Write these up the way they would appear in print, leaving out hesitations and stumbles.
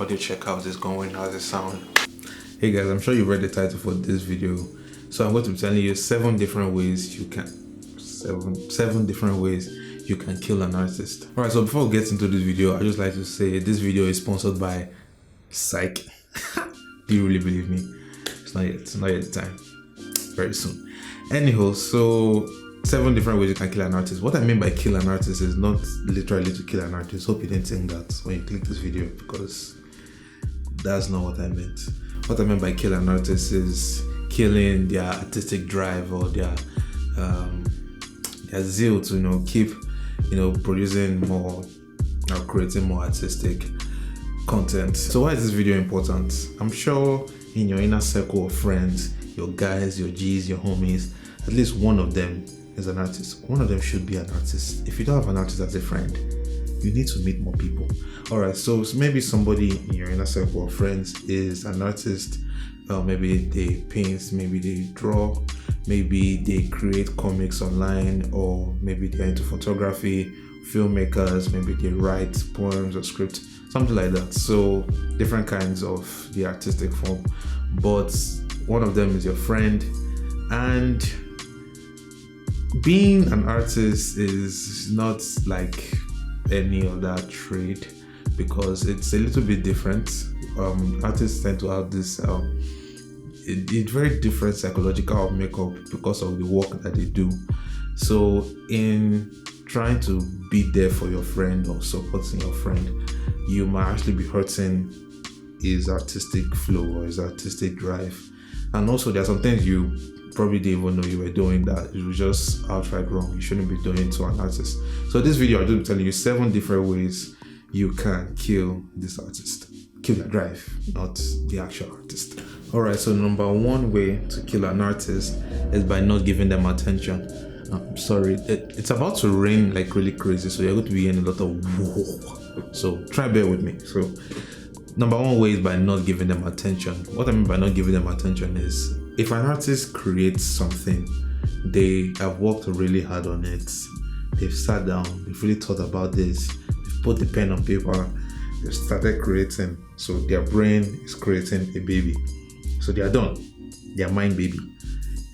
audio check. How's this going? How's it sound? Hey guys, I'm sure you read the title for this video. So I'm going to be telling you seven different ways you can kill an artist. Alright, so before we get into this video, I'd just like to say this video is sponsored by Psych. Do you really believe me? It's not yet the time. Very soon. Anyhow, so 7 different ways you can kill an artist. What I mean by kill an artist is not literally to kill an artist. Hope you didn't think that when you click this video, because that's not what I meant. What I meant by kill an artist is killing their artistic drive or their zeal to keep producing more or creating more artistic content. So why is this video important? I'm sure in your inner circle of friends, your guys, your G's, your homies, at least one of them is an artist. One of them should be an artist. If you don't have an artist as a friend, you need to meet more people. Alright, so maybe somebody in your inner circle of friends is an artist. Maybe they paint, maybe they draw, maybe they create comics online, or maybe they're into photography, filmmakers, maybe they write poems or scripts, something like that. So different kinds of the artistic form, but one of them is your friend. And being an artist is not like any other trade, because it's a little bit different. Artists tend to have this it's very different psychological makeup because of the work that they do. So in trying to be there for your friend or supporting your friend, you might actually be hurting his artistic flow or his artistic drive. And also there are some things you probably didn't even know you were doing that it was just outright wrong. You shouldn't be doing it to an artist. So this video, I'll just be telling you 7 different ways you can kill this artist. Kill their drive, not the actual artist. Alright, so number 1 way to kill an artist is by not giving them attention. I'm sorry, it's about to rain like really crazy, so you're going to be hearing a lot of whoa. So try bear with me. So number 1 way is by not giving them attention. What I mean by not giving them attention is, if an artist creates something, they have worked really hard on it. They've sat down, they've really thought about this, they've put the pen on paper, they've started creating. So their brain is creating a baby. So they are done. Their mind baby.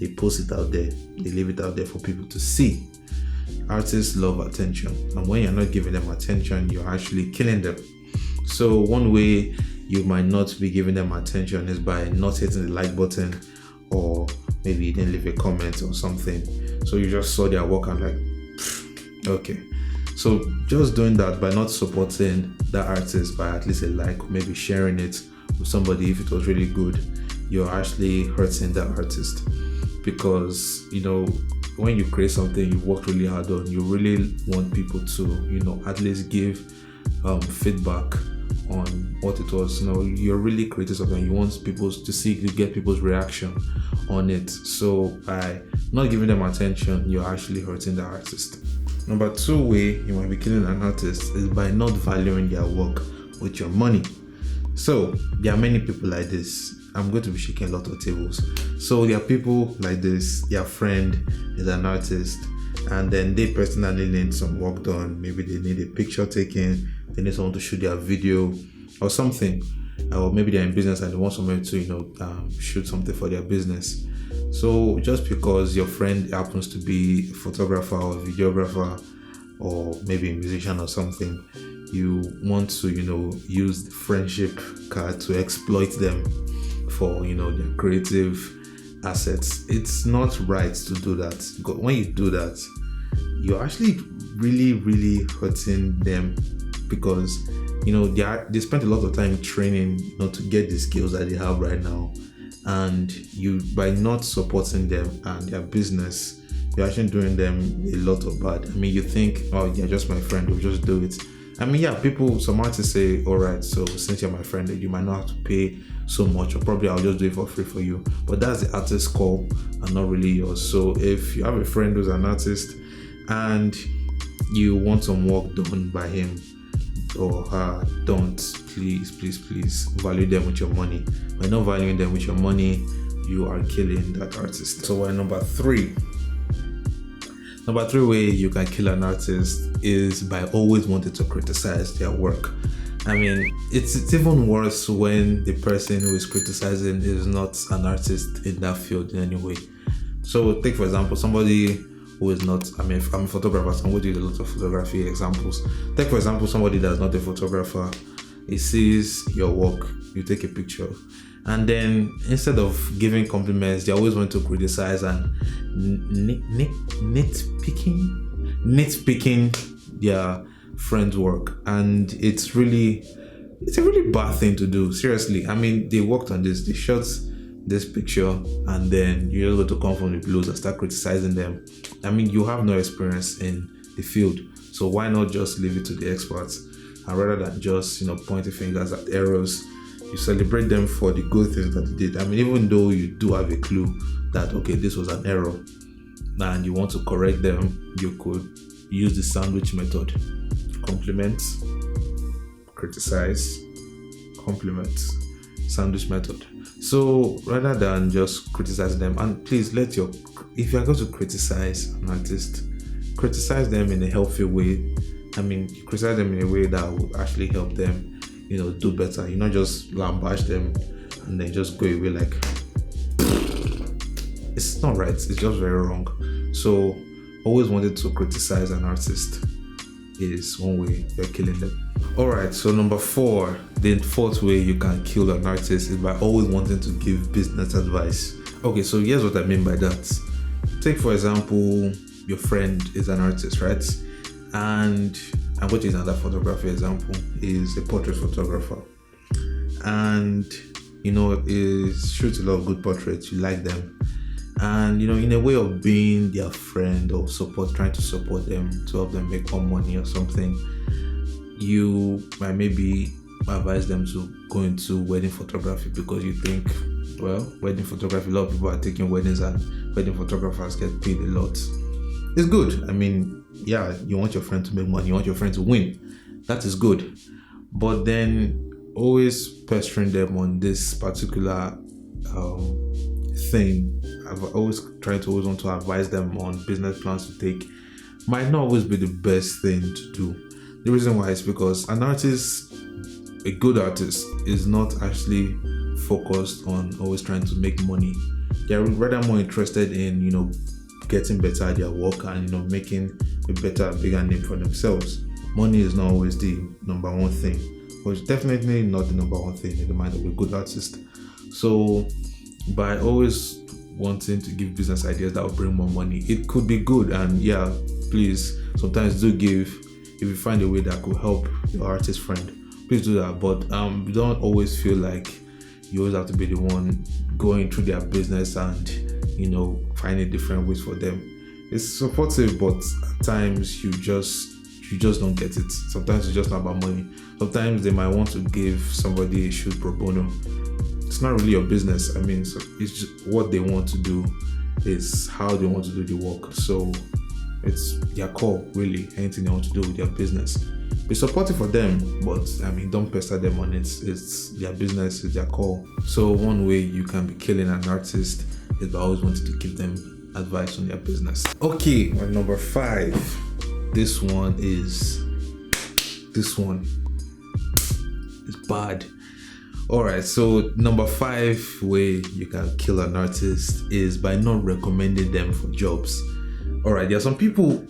They post it out there. They leave it out there for people to see. Artists love attention. And when you're not giving them attention, you're actually killing them. So one way you might not be giving them attention is by not hitting the like button, or maybe you didn't leave a comment or something. So you just saw their work and like, okay. So just doing that, by not supporting that artist by at least a like, or maybe sharing it with somebody if it was really good, you're actually hurting that artist. Because when you create something you worked really hard on, you really want people to at least give feedback on what it was. You're really creating something, you want people to see, to get people's reaction on it. So by not giving them attention, you're actually hurting the artist. Number 2 way you might be killing an artist is by not valuing their work with your money. So there are many people like this. I'm going to be shaking a lot of tables. So there are people like this, their friend is an artist, and then they personally need some work done. Maybe they need a picture taken, they need someone to shoot their video or something, or maybe they're in business and they want someone to shoot something for their business. So just because your friend happens to be a photographer or a videographer, or maybe a musician or something, you want to use the friendship card to exploit them for their creative assets. It's not right to do that, because when you do that, you're actually really hurting them, because they spent a lot of time training to get the skills that they have right now, and you, by not supporting them and their business, you're actually doing them a lot of bad. I mean, you think, oh, you're just my friend, we'll just do it. I mean, yeah, some artists say, all right, so since you're my friend, you might not have to pay so much, or probably I'll just do it for free for you. But that's the artist's call and not really yours. So if you have a friend who's an artist and you want some work done by him or her, don't, please value them with your money. By not valuing them with your money, you are killing that artist. So number 3 way you can kill an artist is by always wanting to criticize their work. I mean, it's even worse when the person who is criticizing is not an artist in that field in any way. So, take for example somebody who is not. I mean, I'm a photographer, so I'm going to use a lot of photography examples. Take for example somebody that's not a photographer. He sees your work, you take a picture, and then instead of giving compliments, they always want to criticize and nitpicking their friend's work, and it's a really bad thing to do. Seriously, I mean, they worked on this, they shot this picture, and then you're able to come from the blues and start criticizing them. I mean, you have no experience in the field, so why not just leave it to the experts? And rather than just pointing fingers at errors, you celebrate them for the good things that they did. I mean, even though you do have a clue that okay, this was an error, and you want to correct them, you could use the sandwich method: compliment, criticize, compliment, sandwich method. So rather than just criticize them, and please if you are going to criticize an artist, criticize them in a healthy way. I mean, criticize them in a way that will actually help them, do better. You not just lambaste them and then just go away like it's not right. It's just very wrong. So always wanted to criticize an artist is one way you're killing them. Alright, so number 4, the fourth way you can kill an artist is by always wanting to give business advice. Okay, so here's what I mean by that. Take for example, your friend is an artist, right? And I'm going to use another photography example, is a portrait photographer. And is shoots a lot of good portraits, you like them. And in a way of being their friend or trying to support them to help them make more money or something, you might maybe advise them to go into wedding photography because you think, well, wedding photography, a lot of people are taking weddings and wedding photographers get paid a lot. It's good. I mean, yeah, you want your friend to make money, you want your friend to win. That is good. But then always pestering them on this particular thing. I've always want to advise them on business plans to take might not always be the best thing to do. The reason why is because an artist, a good artist, is not actually focused on always trying to make money. They're rather more interested in getting better at their work and making a better, bigger name for themselves. Money is not always the number one thing, but it's definitely not the number one thing in the mind of a good artist. So by always wanting to give business ideas that will bring more money, it could be good, and yeah, please sometimes do give. If you find a way that could help your artist friend, please do that. But don't always feel like you always have to be the one going through their business and finding different ways for them. It's supportive, but at times you just don't get it. Sometimes it's just not about money. Sometimes they might want to give somebody a shoot pro bono. It's not really your business. I mean, so it's just what they want to do, is how they want to do the work. So it's their call, really. Anything they want to do with their business, be supportive for them, but I mean, don't pester them on it. It's their business, it's their call. So one way you can be killing an artist is by always wanting to give them advice on their business. Okay, my number 5. This one is bad. Alright, so number 5 way you can kill an artist is by not recommending them for jobs. Alright, there are some people,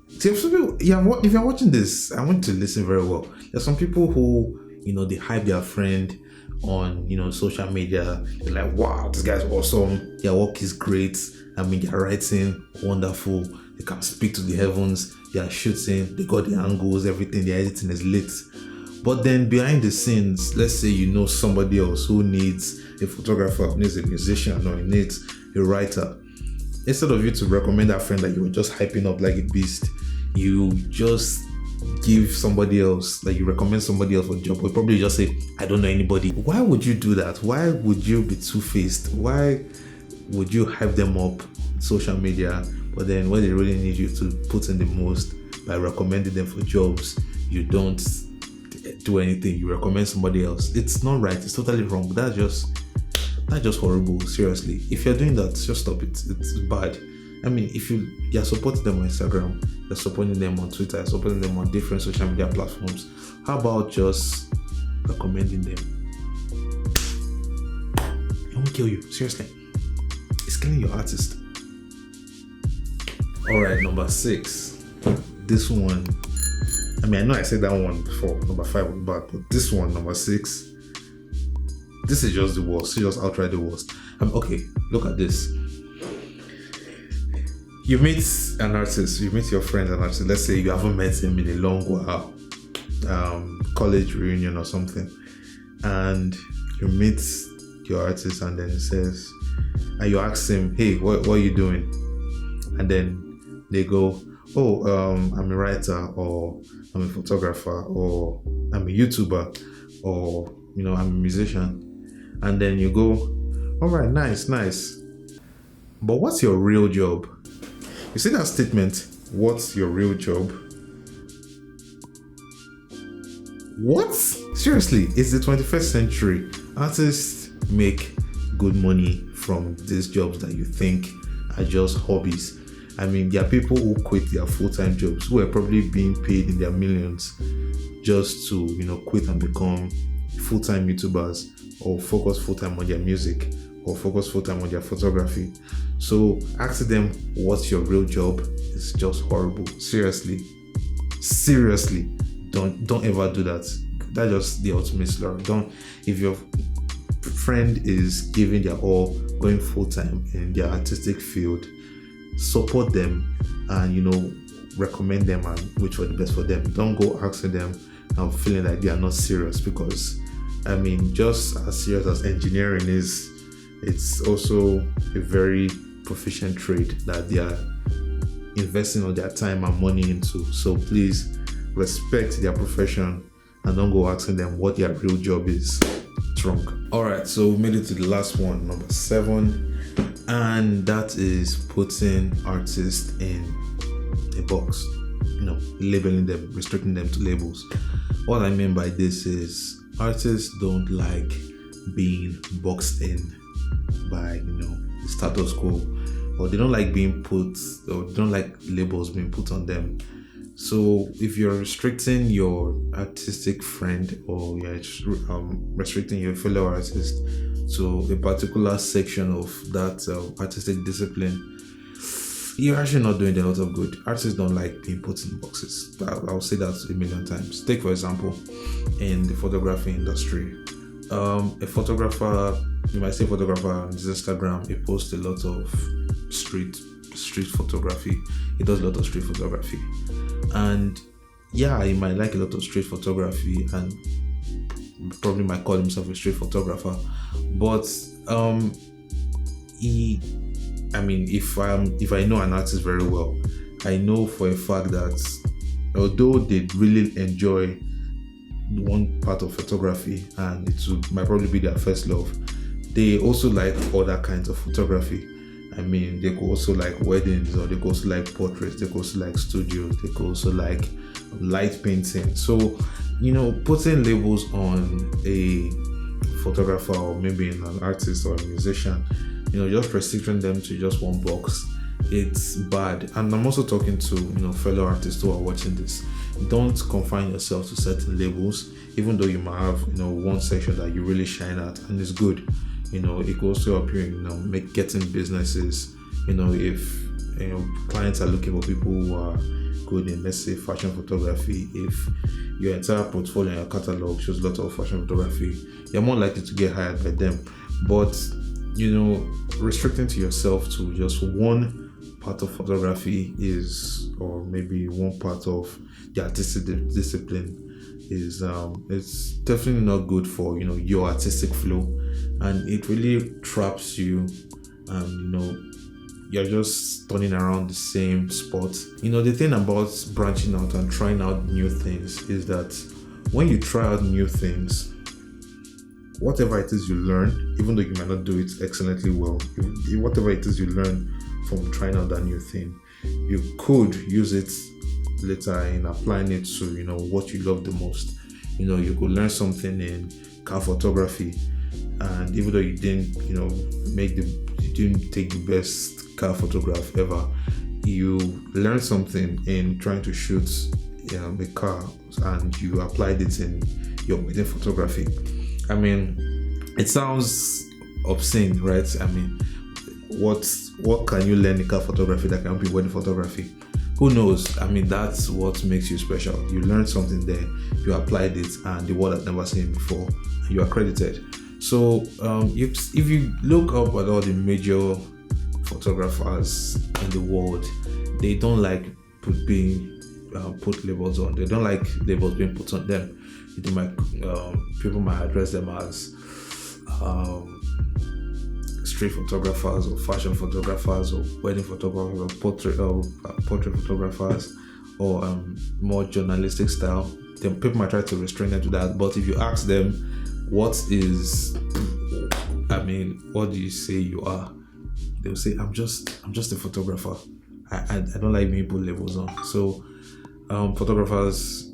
if you're watching this, I want you to listen very well. There's some people who, they hype their friend on, social media. They're like, wow, this guy's awesome. Their work is great. I mean, they're writing wonderful. They can speak to the heavens. They are shooting. They got the angles, everything. Their editing is lit. But then behind the scenes, let's say somebody else who needs a photographer, needs a musician, or needs a writer. Instead of you to recommend that friend that you were just hyping up like a beast, you just give somebody else, like you recommend somebody else for a job, or probably just say, I don't know anybody. Why would you do that? Why would you be two-faced? Why would you hype them up on social media, but then when they really need you to put in the most by recommending them for jobs, you don't do anything, you recommend somebody else? It's not right. It's totally wrong. That's just horrible. Seriously, if you're doing that, just stop it. It's bad. I mean, if you're supporting them on Instagram, you're supporting them on Twitter, you're supporting them on different social media platforms, how about just recommending them. It won't kill you, seriously. It's killing your artist. Alright, number 6. This one, I mean, I know I said that one before. Number 5 was bad, but this one, number 6, this is just the worst. It's just outright the worst. Okay, look at this. You meet an artist, you meet your friend an artist. Let's say you haven't met him in a long while, college reunion or something, and you meet your artist, and then he says, and you ask him, "Hey, what are you doing?" And then they go, "Oh, I'm a writer, or I'm a photographer, or I'm a YouTuber, or I'm a musician." And then you go, "All right, nice. But what's your real job?" You see that statement, "What's your real job?" What? Seriously, it's the 21st century. Artists make good money from these jobs that you think are just hobbies. I mean, there are people who quit their full-time jobs who are probably being paid in their millions just to, quit and become full-time YouTubers, or focus full-time on their music, or focus full-time on their photography. So asking them, "What's your real job?" is just horrible. Seriously, don't ever do that. That's just the ultimate slur. If your friend is giving their all, going full-time in their artistic field, support them and recommend them and wish for the best for them. Don't go asking them and feeling like they are not serious, because I mean, just as serious as engineering is, it's also a very proficient trade that they are investing all their time and money into. So please respect their profession and don't go asking them what their real job is. It's wrong. Alright, so we made it to the last one, number 7, and that is putting artists in a box, labeling them, restricting them to labels. What I mean by this is artists don't like being boxed in by the status quo, or they don't like being put, or they don't like labels being put on them. So if you're restricting your artistic friend, or you're restricting your fellow artist to a particular section of that artistic discipline, you're actually not doing a lot of good. Artists don't like being put in boxes. I'll say that a million times. Take, for example, in the photography industry, a photographer, you might say photographer on his Instagram, he posts a lot of street photography. He does a lot of street photography, and yeah, he might like a lot of street photography and probably might call himself a street photographer, but if I know an artist very well, I know for a fact that although they really enjoy one part of photography and might probably be their first love, they also like other kinds of photography. I mean, they could also like weddings, or they could also like portraits, they could also like studios, they could also like light painting. So, putting labels on a photographer, or maybe an artist or a musician, just restricting them to just one box, it's bad. And I'm also talking to fellow artists who are watching this. Don't confine yourself to certain labels, even though you might have one section that you really shine at and it's good. It could also help you getting businesses. If clients are looking for people who are good in, let's say, fashion photography, if your entire portfolio and your catalog shows a lot of fashion photography, you're more likely to get hired by them. But restricting to yourself to just one part of photography or maybe one part of the artistic discipline is it's definitely not good for your artistic flow, and it really traps you, and you're just turning around the same spot. The thing about branching out and trying out new things is that when you try out new things, whatever it is you learn, even though you might not do it excellently well, whatever it is you learn from trying out that new thing, you could use it later in applying it to what you love the most. You could learn something in car photography, and even though you didn't take the best car photograph ever, you learned something in trying to shoot a car and you applied it in your wedding photography. I mean, it sounds obscene, right? I mean, what can you learn in car photography that can be wedding photography? Who knows? I mean, that's what makes you special. You learned something there, you applied it, and the world had never seen it before, and you are credited. So, if you look up at all the major photographers in the world, they don't like being put labels on. They don't like labels being put on them. They might people might address them as street photographers or fashion photographers or wedding photographers or portrait photographers or more journalistic style. Then people might try to restrain them to that. But if you ask them, what do you say you are? They'll say, I'm just a photographer. I don't like being put labels on. So photographers,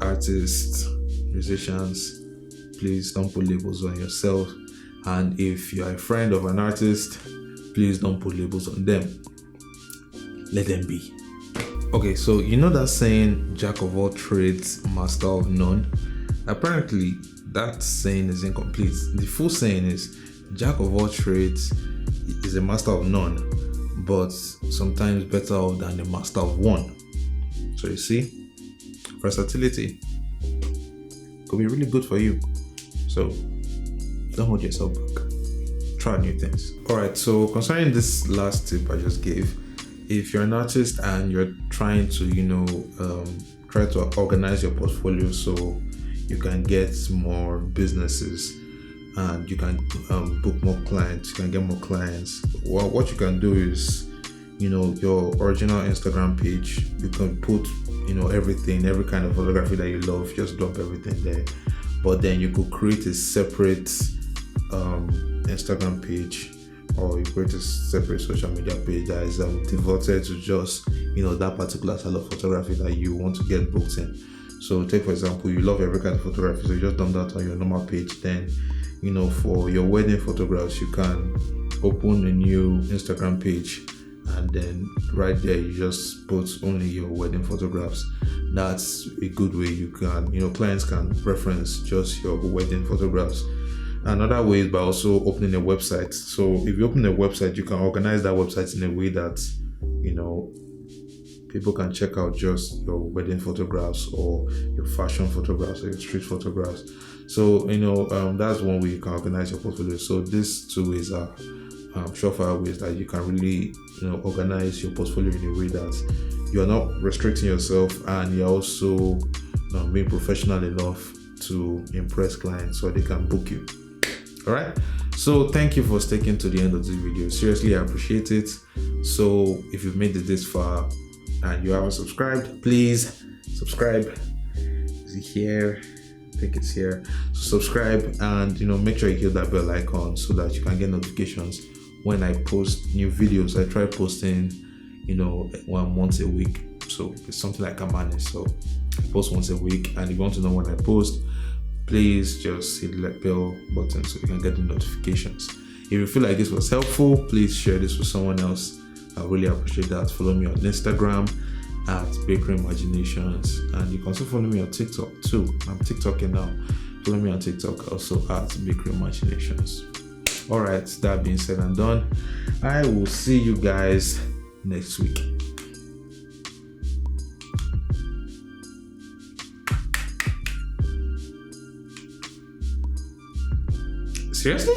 artists, musicians, please don't put labels on yourself. And if you're a friend of an artist, please don't put labels on them. Let them be. Okay, so you know that saying, jack of all trades, master of none? Apparently, that saying is incomplete. The full saying is, jack of all trades is a master of none, but sometimes better off than a master of one. So you see, versatility could be really good for you. So don't hold yourself back. Try new things. Alright, so concerning this last tip I just gave, if you're an artist and you're trying to, try to organize your portfolio so you can get more businesses and you can book more clients, you can get more clients. Well, what you can do is, your original Instagram page, you can put, everything, every kind of photography that you love, just drop everything there. But then you could create a separate Instagram page, or you create a separate social media page that is devoted to just, that particular style of photography that you want to get booked in. So take, for example, you love every kind of photography, so you just dump that on your normal page. Then, for your wedding photographs, you can open a new Instagram page, and then right there you just put only your wedding photographs. That's a good way you can, clients can reference just your wedding photographs. Another way is by also opening a website. So if you open a website, you can organize that website in a way that, people can check out just your wedding photographs or your fashion photographs or your street photographs. So, that's one way you can organize your portfolio. So these two ways are surefire ways that you can really, organize your portfolio in a way that you are not restricting yourself, and you're also being professional enough to impress clients so they can book you. All right. So thank you for sticking to the end of this video. Seriously, I appreciate it. So if you've made it this far and you haven't subscribed, please subscribe. Is it here? I think it's here. So subscribe and make sure you hit that bell icon so that you can get notifications when I post new videos. I try posting, once a week. So it's something like a madness. So I post once a week, and if you want to know when I post, please just hit the bell button so you can get the notifications. If you feel like this was helpful, please share this with someone else. I really appreciate that. Follow me on Instagram at Bakery Imaginations, and you can also follow me on TikTok too. I'm TikToking now. Follow me on TikTok also at Bakery Imaginations. All right, that being said and done, I will see you guys next week. Seriously?